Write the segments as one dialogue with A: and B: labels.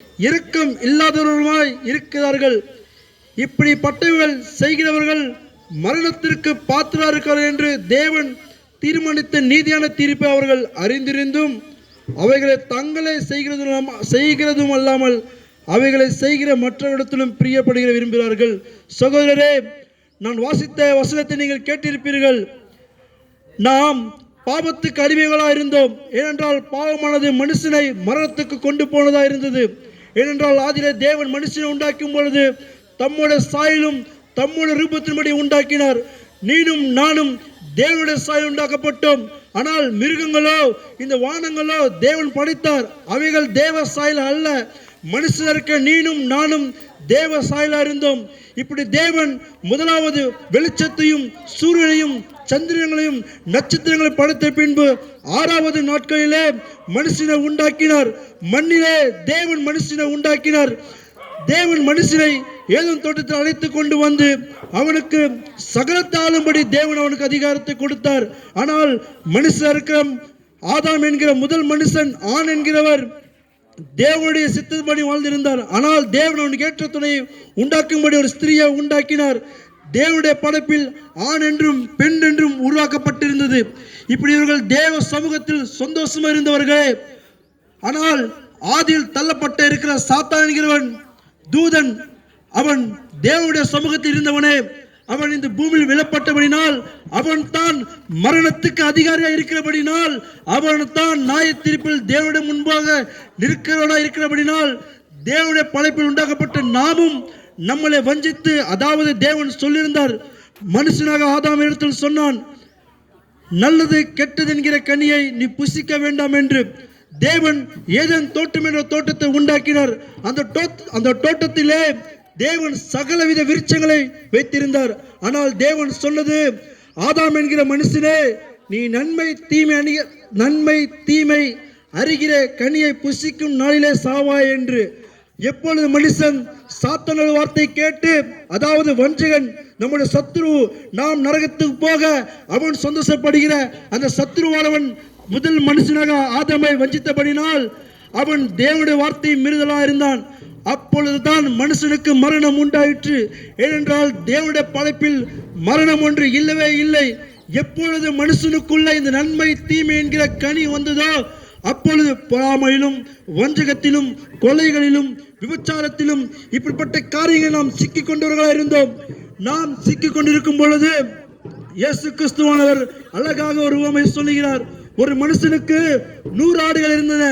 A: இரக்கம் இல்லாதவர்களுமாய் இருக்கிறார்கள். இப்படிப்பட்டவர்கள் செய்கிறவர்கள் மரணத்திற்கு பாத்திரர்கள் என்று தேவன் தீர்மானித்த நீதியான தீர்ப்பை அவர்கள் அறிந்திருந்தும் அவைகளை தங்களை செய்கிறதும் அல்லாமல் அவைகளை செய்கிற மற்றவரிடத்திலும் பிரியப்படுகிற விரும்புகிறார்கள். சகோதரரே, நான் வாசித்த வசனத்தை நீங்கள் கேட்டிருப்பீர்கள். நாம் பாவத்துக்கு அடிமைகளாக இருந்தோம். ஏனென்றால் பாவமானது மனுஷனை மரணத்துக்கு கொண்டு போனதா இருந்தது. ஏனென்றால் ஆதியிலே தேவன் மனுஷனை உண்டாக்கும் பொழுது தம்முடைய சாயலும் தம்முடைய ரூபத்தின்படி உண்டாக்கினார். நீனும் நானும் தேவனுடைய சாயல் உண்டாக்கப்பட்டோம். ஆனால் மிருகங்களோ இந்த வானங்களோ தேவன் படைத்தார். அவைகள் தேவ சாயல் அல்ல. மனுஷருக்கு நீனும் நானும் தேவ சாயலா இருந்தோம். இப்படி தேவன் முதலாவது வெளிச்சத்தையும் சூரியனையும் சந்திரங்களையும் நட்சத்திரங்களை படைத்த பின்பு 6வது நாட்களிலே மனுஷனை உண்டாக்கினார். மண்ணிலே தேவன் மனுஷனை உண்டாக்கினார். தேவன் மனுஷனை ஏதேன் தோட்டத்தில் அழைத்து கொண்டு வந்து அவனுக்கு சகலத்தை ஆளும்படி தேவன் அவனுக்கு அதிகாரத்தை கொடுத்தார். ஆனால் மனுஷன் இருக்கிற ஆதாம் என்கிற முதல் மனுஷன் ஆண் என்கிறவர் தேவனுடைய சித்தப்படி வாழ்ந்திருந்தார். ஆனால் தேவன் அவனுக்கு ஏற்ற துணையை உண்டாக்கும்படி ஒரு ஸ்திரியை உண்டாக்கினார். தேவனுடைய படைப்பில் ஆண் என்றும் பெண் என்றும் உருவாக்கப்பட்டிருந்தது. இப்படி இவர்கள் தேவ சமூகத்தில் சந்தோஷமா இருந்தவர்களே. ஆனால் ஆதியில் தள்ளப்பட்ட இருக்கிற சாத்தான் என்கிறவன் தூதன், அவன் தேவனுடைய சமூகத்தில் இருந்தவனே. அவன் இந்த பூமியில் விழப்பட்டபடினால் அவன் தான் மரணத்துக்கு அதிகாரியாக இருக்கிறபடினால் அவன் தான் நியாய தீர்ப்பில் தேவனுடைய முன்பாக நிற்கிறவனாக இருக்கிறபடினால் தேவனுடைய படைப்பில் உண்டாக்கப்பட்ட நாமும் நம்மளை வஞ்சித்து, அதாவது தேவன் சொல்லியிருந்தார், மனுஷனாக ஆதாம் இடத்தில் சொன்னான், நல்லது கெட்டது என்கிற கனியை நீ புசிக்க வேண்டாம் என்று. தேவன் ஏதேன் தோட்டம் என்ற தோட்டத்தை உண்டாக்கினார். அந்த தோட்டத்திலே தேவன் சகலவித விருட்சங்களை வைத்திருந்தார். ஆனால் தேவன் சொன்னது, ஆதாம் என்கிற மனுஷனே, நீ நன்மை தீமை அறிகிற கனியை புசிக்கும் நாளிலே சாவாய் என்று. எப்பொழுது மனுஷன் சாத்தானுடைய வார்த்தை கேட்டு, அதாவது வஞ்சகன், நம்முடைய சத்ரு, நாம் நரகத்துக்கு போக அவன் சந்தோஷப்படுகிற அந்த சத்ருவானவன் முதல் மனுஷனாக ஆதாமை வஞ்சித்தபடினால் அவன் தேவனுடைய வார்த்தை மீறுதலாக இருந்தான். அப்பொழுதுதான் மனுஷனுக்கு மரணம் உண்டாயிற்று. ஏனென்றால் தேவனுடைய படைப்பில் மரணம் ஒன்று இல்லவே இல்லை. எப்பொழுது மனுஷனுக்குள்ள இந்த நன்மை தீமை என்கிற கனி வந்ததோ அப்பொழுது பொறாமையிலும் வஞ்சகத்திலும் கொலைகளிலும் விபச்சாரத்திலும் இப்படிப்பட்ட காரியங்கள் நாம் சிக்கிக் கொண்டவர்களாக இருந்தோம். நாம் சிக்கிக் கொண்டிருக்கும் பொழுது இயேசு கிறிஸ்துவானவர் அழகாக ஒரு உவமை சொல்லுகிறார். ஒரு மனுஷனுக்கு 100 ஆடுகள் இருந்தன.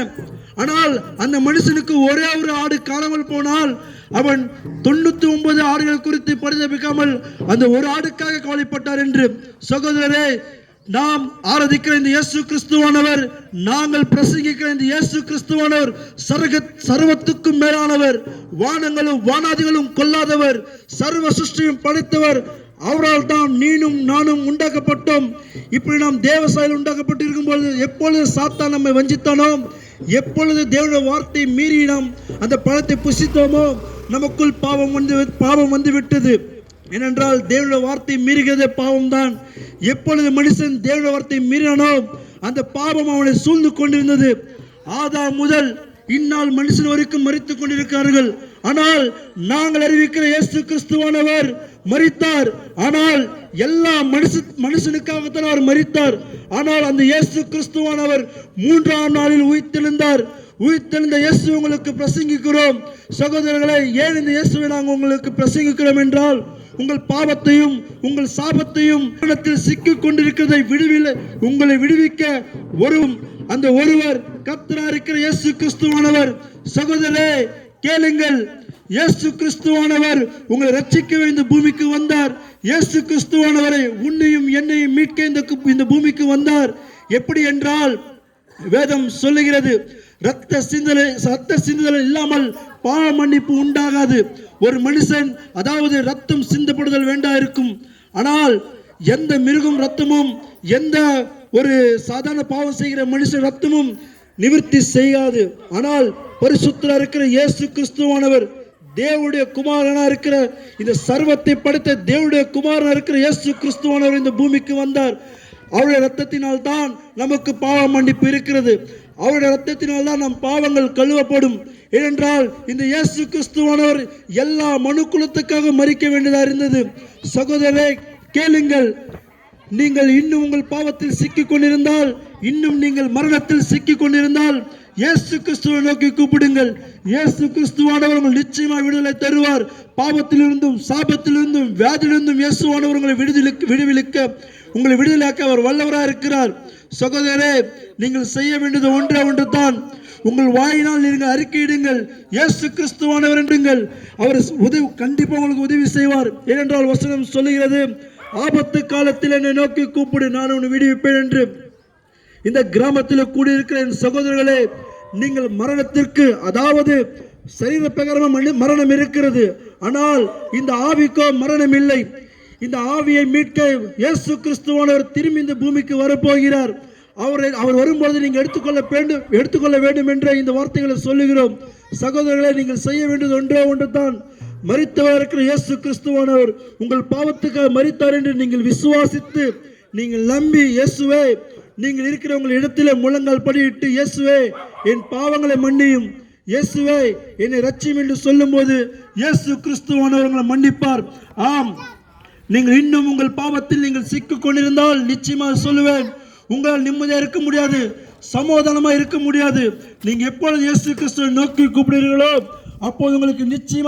A: ஆனால் அந்த மனுஷனுக்கு ஒரே ஒரு ஆடு காணாமல் போனால் அவன் 99 ஆடுகள் குறித்து பரிதபிக்காமல் அந்த ஒரு ஆடுக்காக கவலைப்பட்டார் என்று. சகோதரரே, நாம் ஆராதிக்கிற இந்த இயேசு கிறிஸ்துவானவர், நாங்கள் பிரசங்கிக்கிற இந்த இயேசு கிறிஸ்துவானவர் சர்வத்துக்கும் மேலானவர், வானங்களும் வானாதிகளும் கொல்லாதவர், சர்வ சிருஷ்டியும் படைத்தவர். அவரால் தான் நீனும் நானும் உண்டாக்கப்பட்டோம். இப்படி நாம் தேவசாயில் உண்டாக்கப்பட்டிருக்கும் பொழுது எப்பொழுது சாத்தான் நம்மை வஞ்சித்தானோ, எப்பொழுது தேவனுடைய வார்த்தை மீறி நாம் அந்த பழத்தை புசித்தோமோ நமக்குள் பாவம் வந்து விட்டது. ஏனென்றால் தேவனுடைய வார்த்தை மீறுகிறதே பாவம் தான். எப்பொழுது மனுஷன் தேவனுடைய வார்த்தை மீறினானோ அந்த பாவம் அவனை சூழ்ந்து கொண்டிருந்தது. ஆதாம் முதல் இந்நாள் மனுஷன் வரைக்கும் மரித்துக் கொண்டிருக்கிறார்கள். ஆனால் நாங்கள் அறிவிக்கிற இயேசு கிறிஸ்துவானவர் மரித்தார். ஆனால் எல்லா மனுஷனுக்காகத்தான் அவர் மரித்தார். ஆனால் அந்த இயேசு கிறிஸ்துவானவர் 3ஆம் நாளில் உயிர்த்தெழுந்தார். உயிர்த்தெழுந்த இயேசு உங்களுக்கு பிரசங்கிக்கிறோம். சகோதரர்களை, ஏன் இந்த இயேசுவை நாங்கள் உங்களுக்கு பிரசங்கிக்கிறோம் என்றால், உங்கள் பாவத்தையும் உங்கள் சாபத்தையும் மரணத்தில் சிக்கிக் கொண்டிருக்கிறதை உங்களை விடுவிக்க அந்த ஒருவர் கர்த்தராக இருக்கிற இயேசு கிறிஸ்துவானவர். சகோதரரே, கேளுங்கள், இயேசு கிறிஸ்துவானவர் உங்களை ரட்சிக்க இந்த பூமிக்கு வந்தார். இயேசு கிறிஸ்துவானவரை உன்னையும் என்னையும் மீட்க இந்த பூமிக்கு வந்தார். எப்படி என்றால், வேதம் சொல்லுகிறது, ரத்த சிந்துதல் இல்லாமல் பாவ மன்னிப்பு உண்டாகாது. ஒரு மனுஷன், அதாவது ரத்தம் சிந்தப்படுதல் வேண்டா இருக்கும். ஆனால் எந்த மிருகம் ரத்தமும், எந்த ஒரு சாதாரண பாவம் செய்கிற மனுஷன் ரத்தமும் நிவர்த்தி செய்யாது. ஆனால் பரிசுத்தராக இருக்கிற இயேசு கிறிஸ்துவானவர், தேவனுடைய குமாரனா இருக்கிற, இந்த சர்வத்தை படைத்த தேவனுடைய குமாரனா இருக்கிற இயேசு கிறிஸ்துவானவர் இந்த பூமிக்கு வந்தார். அவருடைய ரத்தத்தினால் தான் நமக்கு பாவ மன்னிப்பு இருக்கிறது. அவருடைய இரத்தத்தினால் தான் நம் பாவங்கள் கழுவப்படும். ஏனென்றால் இந்த இயேசு கிறிஸ்துவானவர் எல்லா மனுக்குலத்துக்காக மரிக்க வேண்டியதா இருந்தது. சகோதரரே கேளுங்கள், நீங்கள் இன்னும் உங்கள் பாவத்தில் சிக்கிக் கொண்டிருந்தால், இன்னும் நீங்கள் மரணத்தில் சிக்கிக் கொண்டிருந்தால் இயேசு கிறிஸ்துவை நோக்கி கூப்பிடுங்கள். இயேசு கிறிஸ்துவானவர் உங்கள் நிச்சயமாக விடுதலை தருவார். பாவத்திலிருந்தும் சாபத்திலிருந்தும் வியாதியிலிருந்தும் இயேசுவானவர் உங்களை விடுவிக்க உங்களை விடுதலையாக்க அவர் வல்லவராக இருக்கிறார். சகோதரரே, நீங்கள் செய்ய வேண்டியது ஒன்று தான். உங்கள் வாயினால் நீங்கள் அறிக்கையிடுங்கள், இயேசு கிறிஸ்துவானவர் என்றுங்கள். அவர் கண்டிப்பாக உங்களுக்கு உதவி செய்வார். ஏனென்றால் வசனம் சொல்லுகிறது, ஆபத்து காலத்தில் என்னை நோக்கி கூப்பிடு, நான் உன்னை விடுவிப்பேன் என்று. இந்த கிராமத்தில் கூடியிருக்கிற என் சகோதரர்களே, நீங்கள் மரணத்திற்கு, அதாவது சரீர பிரகாரமாக மரணம் இருக்கிறது, ஆனால் இந்த ஆவிக்கோ மரணம் இல்லை. இந்த ஆவியை மீட்க இயேசு கிறிஸ்துவானவர் திரும்பி இந்த பூமிக்கு வரப்போகிறார். அவர் வரும்போது நீங்கள் எடுத்துக்கொள்ள வேண்டும் என்ற இந்த வார்த்தைகளை சொல்லுகிறோம். சகோதரர்களை, நீங்கள் செய்ய வேண்டியது ஒன்று தான். மரித்தவர் இருக்கிற இயேசு கிறிஸ்துவானவர் உங்கள் பாவத்துக்காக மரித்தார் என்று நீங்கள் விசுவாசித்து, நீங்கள் நம்பி, இயேசுவே நீங்கள் இருக்கிற உங்கள் இடத்திலே முழங்கால் படியிட்டு, இயேசுவே என் பாவங்களை மன்னியும், இயேசுவே என்னை ரட்சியும் என்று சொல்லும் போது இயேசு கிறிஸ்துவானவர் உங்களை மன்னிப்பார். ஆம், நீங்கள் இன்னும் உங்கள் பாவத்தில் நீங்கள் சிக்கிக் கொண்டிருந்தால் நிச்சயமாக சொல்லுவேன், உங்களால் நிம்மதியாக இருக்க முடியாது, சமாதானமாக இருக்க முடியாது. நீங்க எப்பொழுது இயேசு கிறிஸ்துவை நோக்கி கூப்பிடுகிறீர்களோ அப்போது உங்களுக்கு நிச்சயமாக